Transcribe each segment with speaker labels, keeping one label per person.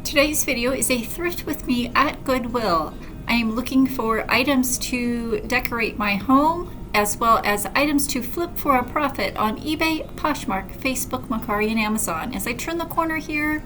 Speaker 1: Today's video is a thrift with me at Goodwill. I am looking for items to decorate my home as well as items to flip for a profit on eBay, Poshmark, Facebook, Mercari, and Amazon. As I turn the corner here,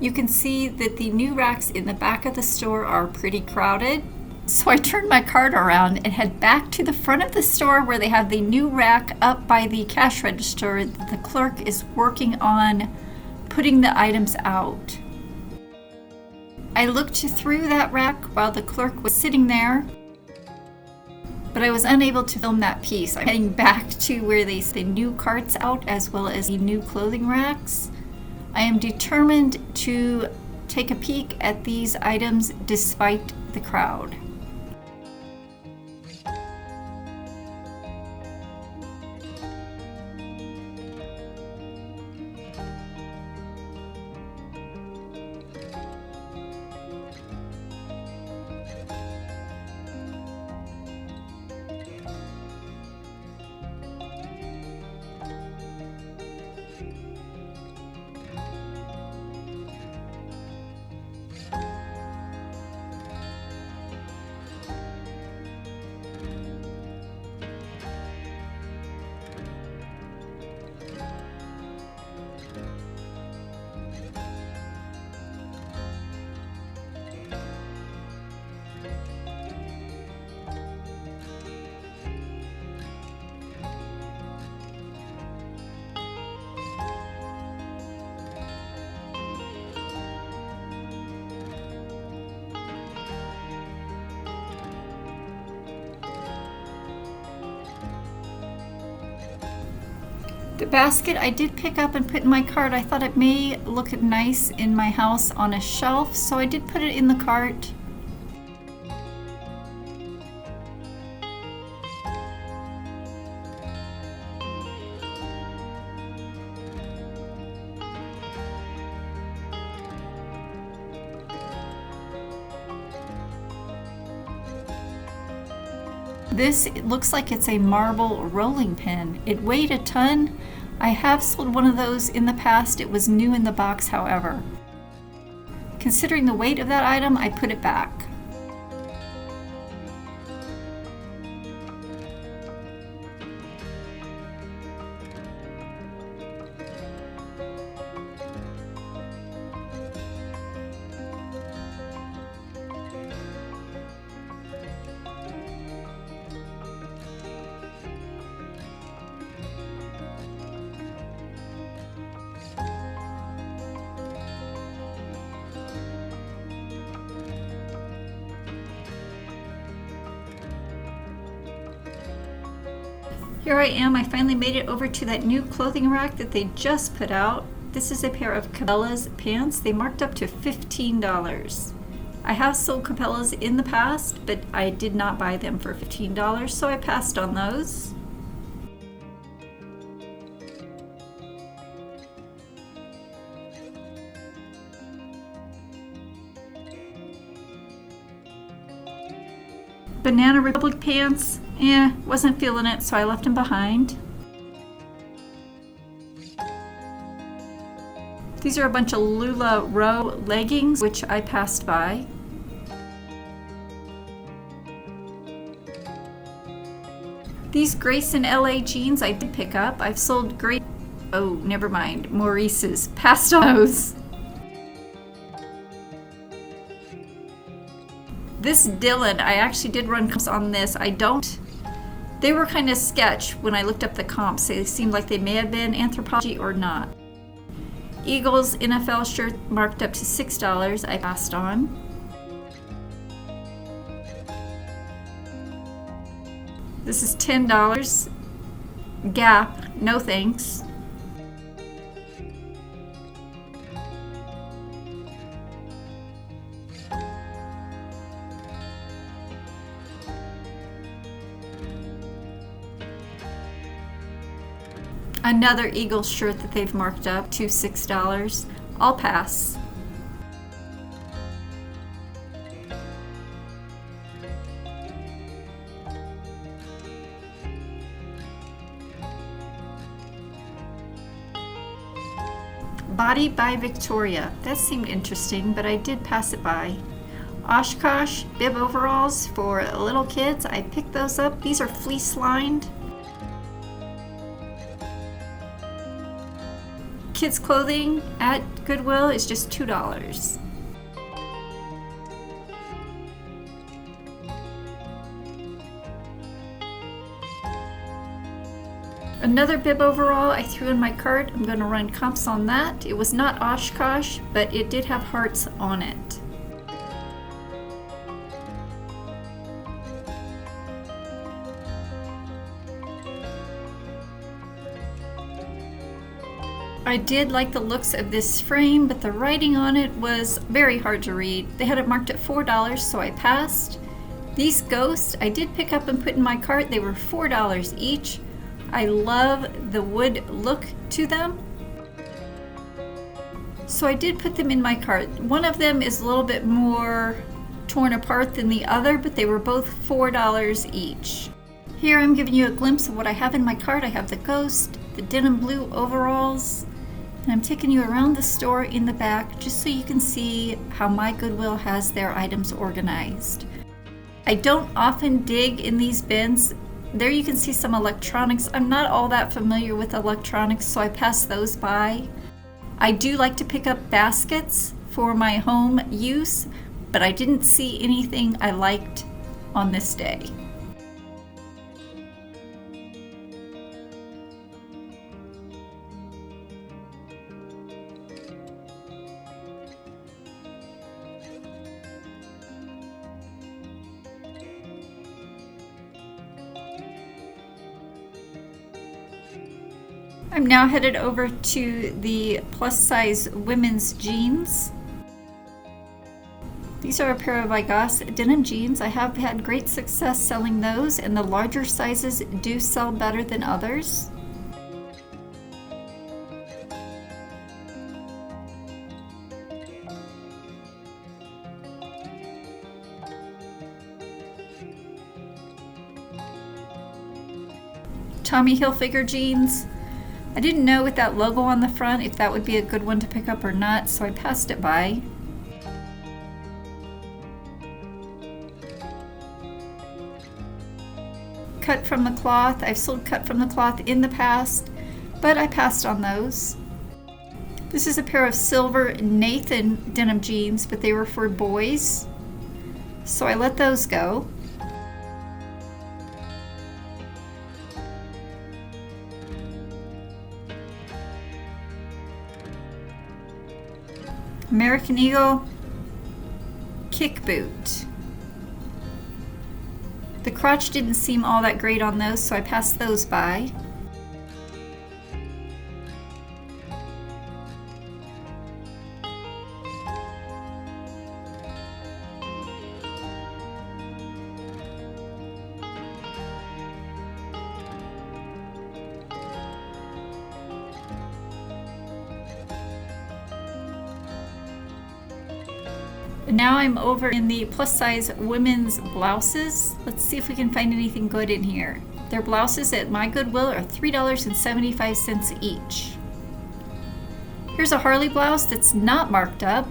Speaker 1: you can see that the new racks in the back of the store are pretty crowded. So I turned my cart around and head back to the front of the store where they have the new rack up by the cash register that the clerk is working on putting the items out. I looked through that rack while the clerk was sitting there, but I was unable to film that piece. I'm heading back to where they set the new carts out as well as the new clothing racks. I am determined to take a peek at these items despite the crowd. The basket I did pick up and put in my cart. I thought it may look nice in my house on a shelf, so I did put it in the cart. This looks like it's a marble rolling pin. It weighed a ton. I have sold one of those in the past. It was new in the box, however. Considering the weight of that item, I put it back. Here I am, I finally made it over to that new clothing rack that they just put out. This is a pair of Cabela's pants. They marked up to $15. I have sold Cabela's in the past, but I did not buy them for $15, so I passed on those. Banana Republic pants, wasn't feeling it, so I left them behind. These are a bunch of LuLaRoe leggings, which I passed by. These Grayson LA jeans I did pick up. I've sold Maurice's. Passed on those. This Dylan, I actually did run comps on this. They were kind of sketch when I looked up the comps. They seemed like they may have been Anthropologie or not. Eagles NFL shirt marked up to $6. I passed on. This is $10. Gap, no thanks. Another Eagles shirt that they've marked up to $6. I'll pass. Body by Victoria. That seemed interesting, but I did pass it by. Oshkosh bib overalls for little kids. I picked those up. These are fleece lined. Kids clothing at Goodwill is just $2. Another bib overall I threw in my cart. I'm going to run comps on that. It was not Oshkosh, but it did have hearts on it. I did like the looks of this frame, but the writing on it was very hard to read. They had it marked at $4, so I passed. These ghosts I did pick up and put in my cart. They were $4 each. I love the wood look to them, so I did put them in my cart. One of them is a little bit more torn apart than the other, but they were both $4 each. Here I'm giving you a glimpse of what I have in my cart. I have the ghost, the denim blue overalls, and I'm taking you around the store in the back just so you can see how my Goodwill has their items organized. I don't often dig in these bins. There you can see some electronics. I'm not all that familiar with electronics, so I pass those by. I do like to pick up baskets for my home use, but I didn't see anything I liked on this day. I'm now headed over to the plus size women's jeans. These are a pair of Igos denim jeans. I have had great success selling those, and the larger sizes do sell better than others. Tommy Hilfiger jeans. I didn't know with that logo on the front if that would be a good one to pick up or not, so I passed it by. Cut from the cloth. I've sold cut from the cloth in the past, but I passed on those. This is a pair of silver Nathan denim jeans, but they were for boys, so I let those go. American Eagle kick boot. The crotch didn't seem all that great on those, so I passed those by. Now I'm over in the plus size women's blouses. Let's see if we can find anything good in here. Their blouses at my Goodwill are $3.75 each. Here's a Harley blouse that's not marked up.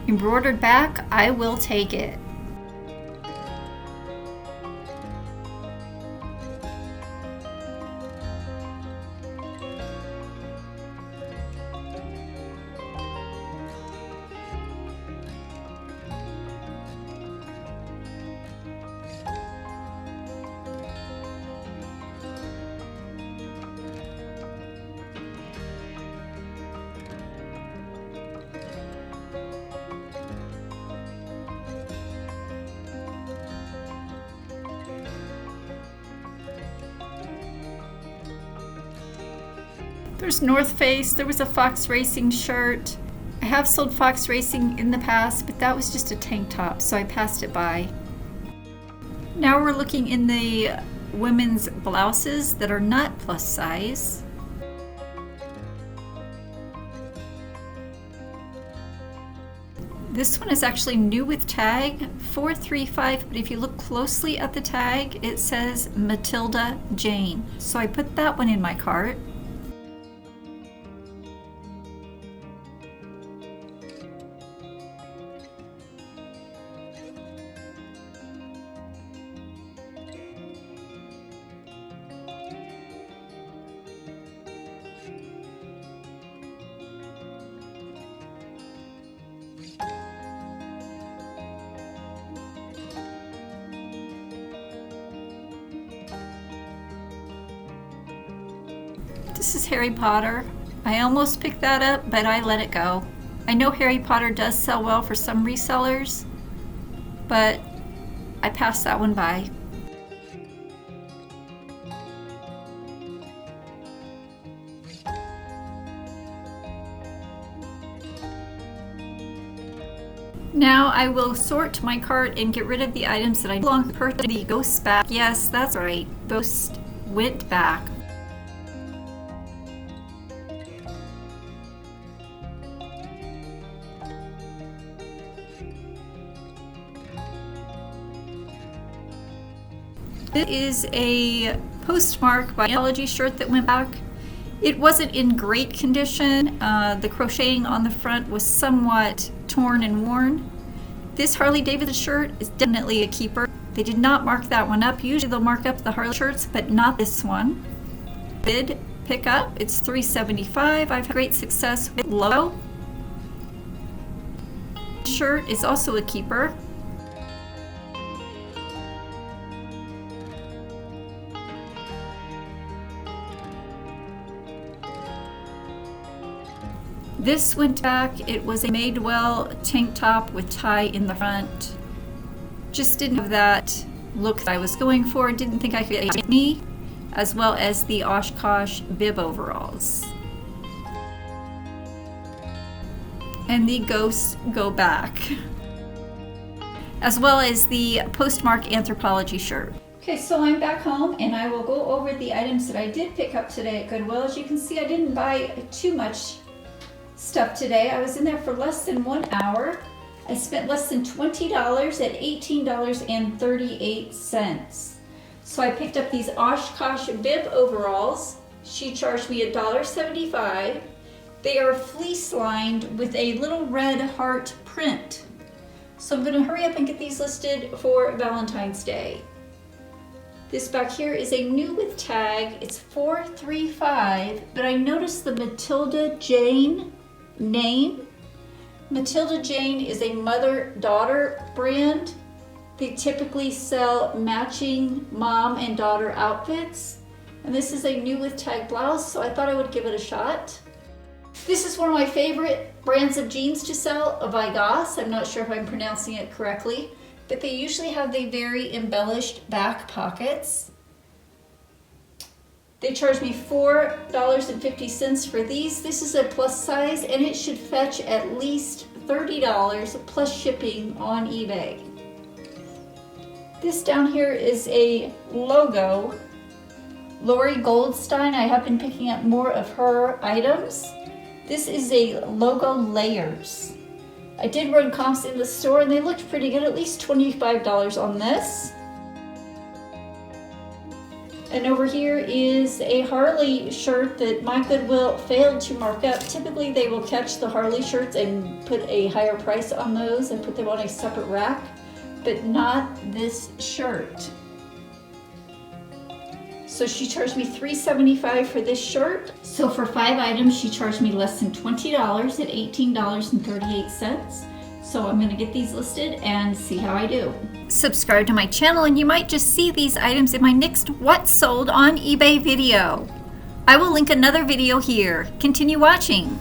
Speaker 1: Embroidered back, I will take it. There's North Face. There was a Fox Racing shirt. I have sold Fox Racing in the past, but that was just a tank top, so I passed it by. Now we're looking in the women's blouses that are not plus size. This one is actually new with tag, $4.35, but if you look closely at the tag, it says Matilda Jane. So I put that one in my cart. This is Harry Potter. I almost picked that up, but I let it go. I know Harry Potter does sell well for some resellers, but I passed that one by. Now I will sort my cart and get rid of the items that I no longer purchased. The ghost back. Yes, that's right. Ghost went back. This is a Postmark by Anthology shirt that went back. It wasn't in great condition. The crocheting on the front was somewhat torn and worn. This Harley Davidson shirt is definitely a keeper. They did not mark that one up. Usually they'll mark up the Harley shirts, but not this one. Did pick up. It's $3.75. I've had great success with logo. Shirt is also a keeper. This went back. It was a Madewell tank top with tie in the front. Just didn't have that look that I was going for. Didn't think I could get me, as well as the Oshkosh bib overalls. And the ghosts go back, as well as the Postmark Anthropology shirt. Okay, so I'm back home and I will go over the items that I did pick up today at Goodwill. As you can see, I didn't buy too much stuff today. I was in there for less than 1 hour. I spent less than $20 at $18.38. So I picked up these Oshkosh bib overalls. She charged me $1.75. They are fleece lined with a little red heart print. So I'm going to hurry up and get these listed for Valentine's Day. This back here is a new with tag. It's $4.35, but I noticed the Matilda Jane name. Matilda Jane is a mother-daughter brand. They typically sell matching mom and daughter outfits. And this is a new with tag blouse, so I thought I would give it a shot. This is one of my favorite brands of jeans to sell, a Vigas. I'm not sure if I'm pronouncing it correctly, but they usually have the very embellished back pockets. They charged me $4.50 for these. This is a plus size and it should fetch at least $30 plus shipping on eBay. This down here is a logo. Lori Goldstein, I have been picking up more of her items. This is a logo layers. I did run comps in the store and they looked pretty good, at least $25 on this. And over here is a Harley shirt that my Goodwill failed to mark up. Typically they will catch the Harley shirts and put a higher price on those and put them on a separate rack, but not this shirt. So she charged me $3.75 for this shirt. So for 5 items, she charged me less than $20 at $18.38. So I'm gonna get these listed and see how I do. Subscribe to my channel and you might just see these items in my next What Sold on eBay video. I will link another video here. Continue watching.